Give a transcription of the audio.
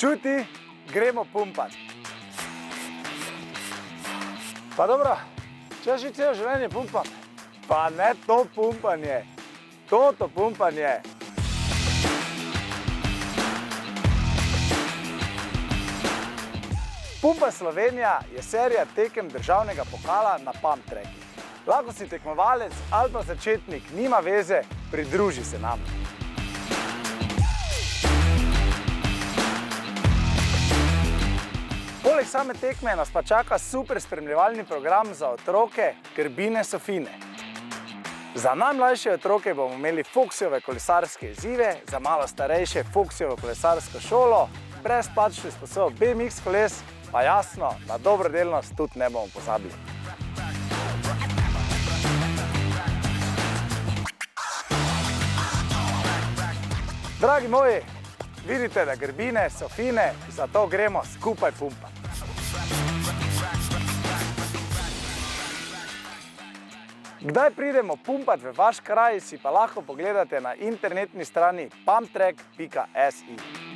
Čuti, gremo pumpat. Pa dobro, če že celo življenje pumpam, pa ne to pumpanje, to pumpanje. Pumpa Slovenija je serija tekem državnega pokala na pump trackih. Lahko si tekmovalec ali pa začetnik, nima veze, pridruži se nam. Poleg same tekme nas pa čaka super spremljevalni program za otroke Grbine so fine. Za najmlajše otroke bomo imeli Fuksijeve kolesarske izzive, za malo starejše Fuksijevo kolesarsko šolo, brezplačni sposоб BMX koles, pa jasno, na dobrodelnost tudi ne bomo pozabili. Dragi moji, vidite, da Grbine so fine, zato gremo skupaj pumpati. Kdaj pridemo pumpat v vaš kraj, si pa lahko pogledate na internetni strani pumptrack.si.